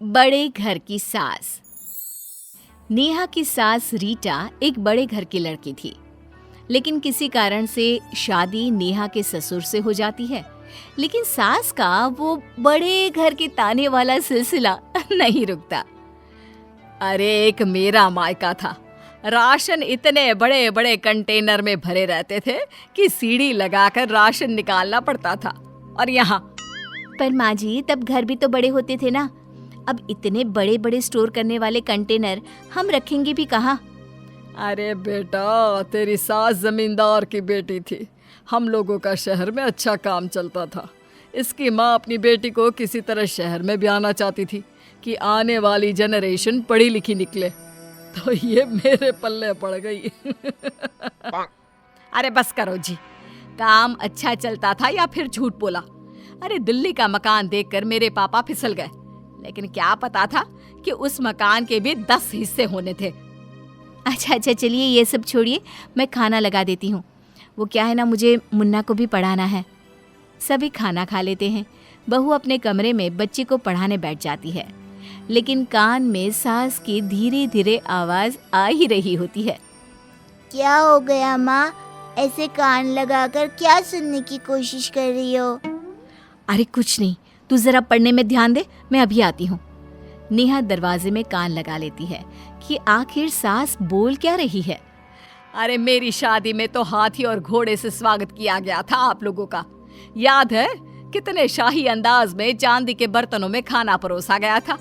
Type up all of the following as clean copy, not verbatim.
बड़े घर की सास। नेहा की सास रीटा एक बड़े घर की लड़की थी, लेकिन किसी कारण से शादी नेहा के ससुर से हो जाती है। लेकिन सास का वो बड़े घर के ताने वाला सिलसिला नहीं रुकता। अरे एक मेरा मायका था, राशन इतने बड़े बड़े कंटेनर में भरे रहते थे कि सीढ़ी लगाकर राशन निकालना पड़ता था। और यहाँ पर माँ जी, तब घर भी तो बड़े होते थे ना। अब इतने बड़े बड़े स्टोर करने वाले कंटेनर हम रखेंगे भी कहाँ? अरे बेटा, तेरी सास जमींदार की बेटी थी। हम लोगों का शहर में अच्छा काम चलता था। इसकी माँ अपनी बेटी को किसी तरह शहर में ब्याहना चाहती थी कि आने वाली जनरेशन पढ़ी लिखी निकले, तो ये मेरे पल्ले पड़ गई। अरे बस करो जी, काम अच्छा चलता था या फिर झूठ बोला? अरे दिल्ली का मकान देखकर मेरे पापा फिसल गए, लेकिन क्या पता था कि उस मकान के भी 10 हिस्से होने थे। अच्छा चलिए ये सब छोड़िए, मैं खाना लगा देती हूँ। वो क्या है ना, मुझे मुन्ना को भी पढ़ाना है। सभी खाना खा लेते हैं। बहू अपने कमरे में बच्ची को पढ़ाने बैठ जाती है, लेकिन कान में सास की धीरे धीरे आवाज आ ही रही होती है। क्या हो गया माँ? ऐसे कान लगाकर क्या सुनने की कोशिश कर रही हो? अरे कुछ नहीं, तू जरा पढ़ने में ध्यान दे, मैं अभी आती हूँ। नेहा दरवाजे में कान लगा लेती है कि आखिर सास बोल क्या रही है। अरे मेरी शादी में तो हाथी और घोड़े से स्वागत किया गया था आप लोगों का। याद है कितने शाही अंदाज में चांदी के बर्तनों में खाना परोसा गया था।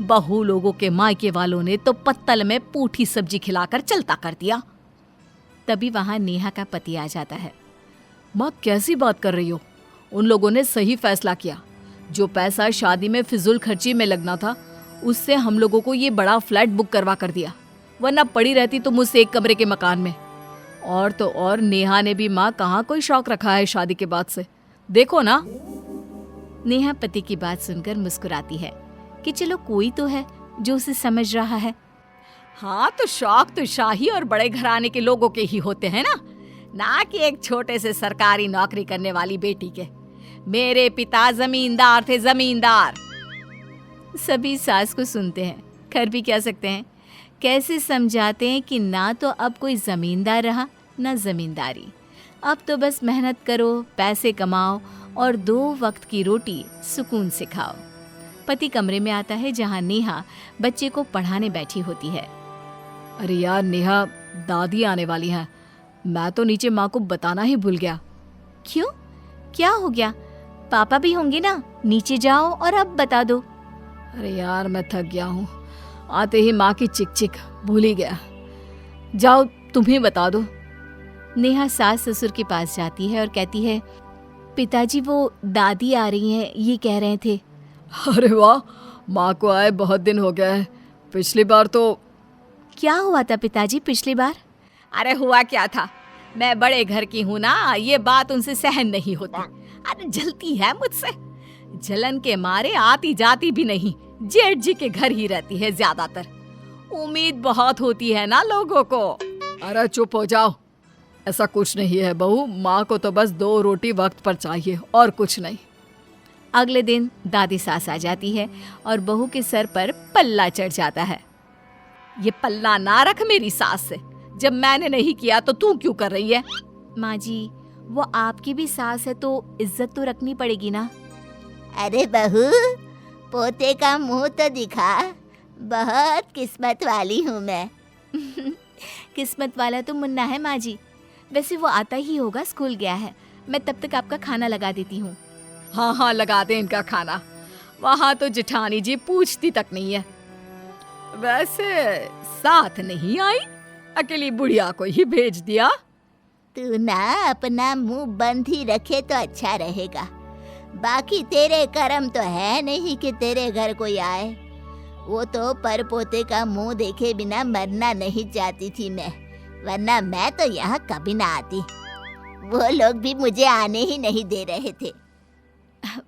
बहू लोगों के मायके वालों ने तो पत्तल में पूठी सब्जी खिलाकर चलता कर दिया। तभी वहां नेहा का पति आ जाता है। माँ कैसी बात कर रही हो? उन लोगों ने सही फैसला किया। जो पैसा शादी में फिजूल खर्ची में लगना था, उससे हम लोगों को ये बड़ा फ्लैट बुक करवा कर दिया, वरना पड़ी रहती तो मुझसे एक कमरे के मकान में। और तो और नेहा ने भी माँ कहाँ कोई शौक रखा है शादी के बाद से, देखो ना। नेहा पति की बात सुनकर मुस्कुराती है कि चलो कोई तो है जो उसे समझ रहा है। हाँ, तो शौक तो शाही और बड़े घराने के लोगों के ही होते हैं ना कि एक छोटे से सरकारी नौकरी करने वाली बेटी के। मेरे पिता जमींदार थे, जमींदार। सभी सास को सुनते हैं, कर भी क्या सकते हैं। कैसे समझाते हैं कि ना तो अब कोई जमींदार रहा ना जमींदारी। अब तो बस मेहनत करो, पैसे कमाओ और 2 वक्त की रोटी सुकून से खाओ। पति कमरे में आता है जहां नेहा बच्चे को पढ़ाने बैठी होती है। अरे यार नेहा, दादी आने वाली हैं। मैं तो नीचे माँ को बताना ही भूल गया। क्यों, क्या हो गया? पापा भी होंगे ना, नीचे जाओ और अब बता दो। अरे यार मैं थक गया हूँ, आते ही माँ की चिक चिक भूल ही गया। जाओ तुम ही बता दो। नेहा सास ससुर के पास जाती है और कहती है, पिताजी वो दादी आ रही हैं, ये कह रहे थे। अरे वाह, माँ को आए बहुत दिन हो गया है। पिछली बार तो क्या हुआ था पिताजी पिछली बार? अरे हुआ क्या था, मैं बड़े घर की हूँ ना, ये बात उनसे सहन नहीं होती। अरे जलती है मुझसे, जलन के मारे आती जाती भी नहीं, जेठ जी के घर ही रहती है ज्यादातर। उम्मीद बहुत होती है ना लोगों को। अरे चुप हो जाओ, ऐसा कुछ नहीं है बहू, माँ को तो बस 2 रोटी वक्त पर चाहिए और कुछ नहीं। अगले दिन दादी सास आ जाती है और बहू के सर पर पल्ला चढ़ जाता है। ये पल्ला ना रख मेरी सास से, जब मैंने नहीं किया तो तू क्यों कर रही है? माँ जी, वो आपकी भी सास है तो इज्जत तो रखनी पड़ेगी ना। अरे बहू, पोते का मुंह तो दिखा, बहुत किस्मत वाली हूँ मैं। किस्मत वाला तो मुन्ना है माँ जी। वैसे वो आता ही होगा, स्कूल गया है। मैं तब तक आपका खाना लगा देती हूँ। हाँ लगा दे इनका खाना। वहाँ तो जेठानी जी पूछती तक नहीं है। वैसे साथ नहीं आई, अकेली बुढ़िया को ही भेज दिया। तू ना अपना मुंह बंद ही रखे तो अच्छा रहेगा। बाकी तेरे कर्म तो है नहीं कि तेरे घर कोई आए। वो तो परपोते का मुंह देखे बिना मरना नहीं चाहती थी मैं, वरना मैं तो यहाँ कभी ना आती। वो लोग भी मुझे आने ही नहीं दे रहे थे।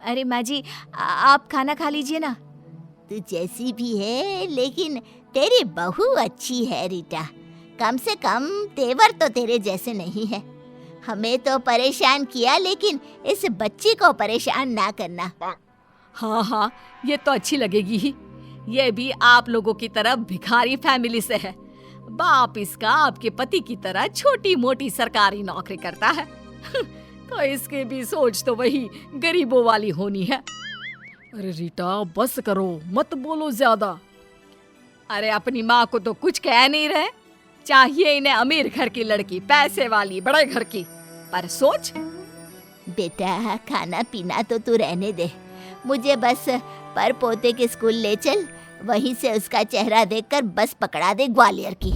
अरे माँ जी, आप खाना खा लीजिए ना। तू जैसी भी है, लेकिन तेरी बहू अच्छी है रीटा। कम से कम तेवर तो तेरे जैसे नहीं है। हमें तो परेशान किया, लेकिन इस बच्ची को परेशान ना करना। हाँ ये तो अच्छी लगेगी ही। ये भी आप लोगों की तरह भिखारी फैमिली से है। बाप इसका आपके पति की तरह छोटी मोटी सरकारी नौकरी करता है। तो इसकी भी सोच तो वही गरीबों वाली होनी है। अरे रीटा बस करो, मत बोलो ज्यादा। अरे अपनी माँ को तो कुछ कह नहीं रहे। चाहिए इन्हें अमीर घर की लड़की, पैसे वाली, बड़े घर की, पर सोच। बेटा खाना पीना तो तू रहने दे, मुझे बस पर पोते के स्कूल ले चल, वहीं से उसका चेहरा देखकर बस पकड़ा दे ग्वालियर की।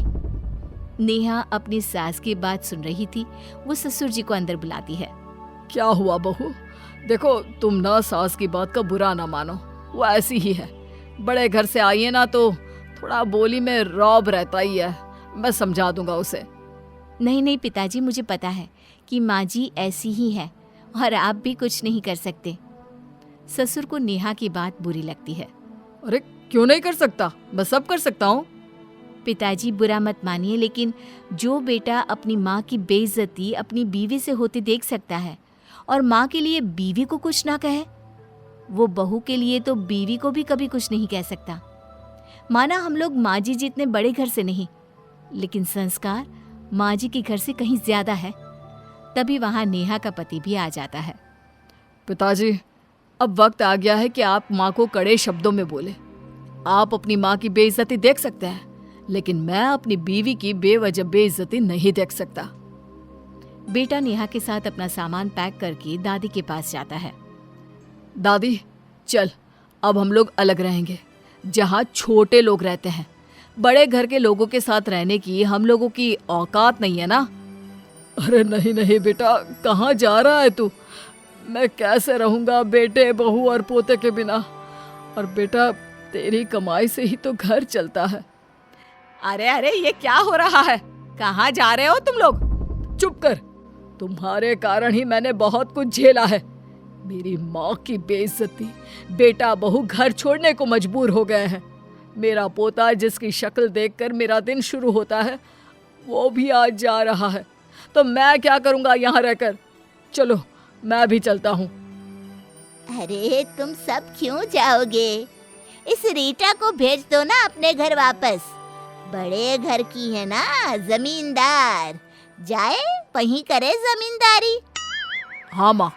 नेहा अपनी सास की बात सुन रही थी। वो ससुर जी को अंदर बुलाती है। क्या हुआ बहू? देखो तुम ना सास की बात का बुरा ना मानो, वो ऐसी ही है। बड़े घर से आई है ना तो थोड़ा बोली में रौब रहता ही है। मैं समझा दूंगा उसे। नहीं नहीं पिताजी, मुझे पता है कि माँ जी ऐसी ही है और आप भी कुछ नहीं कर सकते। ससुर को नेहा की बात बुरी लगती है। अरे क्यों नहीं कर सकता, मैं सब कर सकता हूँ। पिताजी बुरा मत मानिए, लेकिन जो बेटा अपनी माँ की बेइज्जती अपनी बीवी से होते देख सकता है और माँ के लिए बीवी को कुछ ना कहे, वो बहू के लिए तो बीवी को भी कभी कुछ नहीं कह सकता। माना हम लोग माँ जी जितने बड़े घर से नहीं, लेकिन संस्कार माँ जी के घर से कहीं ज्यादा है। तभी वहां नेहा का पति भी आ जाता है। पिताजी, अब वक्त आ गया है कि आप माँ को कड़े शब्दों में बोले। आप अपनी माँ की बेइज्जती देख सकते हैं, लेकिन मैं अपनी बीवी की बेवजह बेइज्जती नहीं देख सकता। बेटा नेहा के साथ अपना सामान पैक करके दादी के पास जाता है। दादी चल, अब हम लोग अलग रहेंगे, जहाँ छोटे लोग रहते हैं। बड़े घर के लोगों के साथ रहने की हम लोगों की औकात नहीं है ना। अरे नहीं नहीं बेटा, कहाँ जा रहा है तू? मैं कैसे रहूँगा बेटे, बहू और पोते के बिना? और बेटा तेरी कमाई से ही तो घर चलता है। अरे अरे ये क्या हो रहा है? कहाँ जा रहे हो तुम लोग? चुप कर, तुम्हारे कारण ही मैंने बहुत कुछ झेला है। मेरी माँ की बेइज्जती, बेटा बहू घर छोड़ने को मजबूर हो गए हैं। मेरा पोता जिसकी शक्ल देखकर मेरा दिन शुरू होता है, वो भी आज जा रहा है। तो मैं क्या करूँगा यहाँ रहकर? चलो मैं भी चलता हूँ। अरे तुम सब क्यों जाओगे? इस रीटा को भेज दो ना अपने घर वापस। बड़े घर की है ना, जमींदार, जाए वहीं करे जमींदारी। हाँ माँ,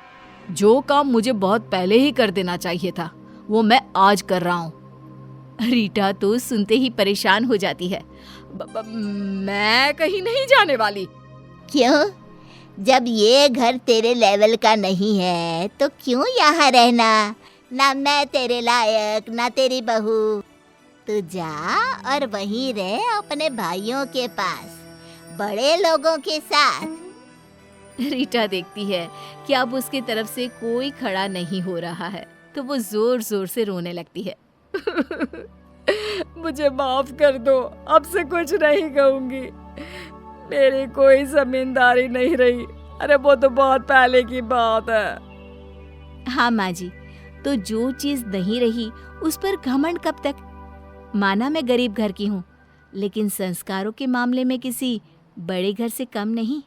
जो काम मुझे बहुत पहले ही कर देना चाहिए था वो मैं आज कर रहा हूँ। रीटा तो सुनते ही परेशान हो जाती है। मैं कहीं नहीं जाने वाली। क्यों? जब ये घर तेरे लेवल का नहीं है तो क्यों यहाँ रहना? ना मैं तेरे लायक, ना तेरी बहू। तू जा और वहीं रह अपने भाइयों के पास, बड़े लोगों के साथ। रीटा देखती है कि अब उसकी तरफ से कोई खड़ा नहीं हो रहा है, तो वो जोर जोर से रोने लगती है। मुझे माफ कर दो, अब से कुछ नहीं कहूंगी। मेरी कोई जमींदारी नहीं रही। अरे वो तो बहुत पहले की बात है। हाँ माँ जी, तो जो चीज नहीं रही उस पर घमंड कब तक? माना मैं गरीब घर की हूँ, लेकिन संस्कारों के मामले में किसी बड़े घर से कम नहीं।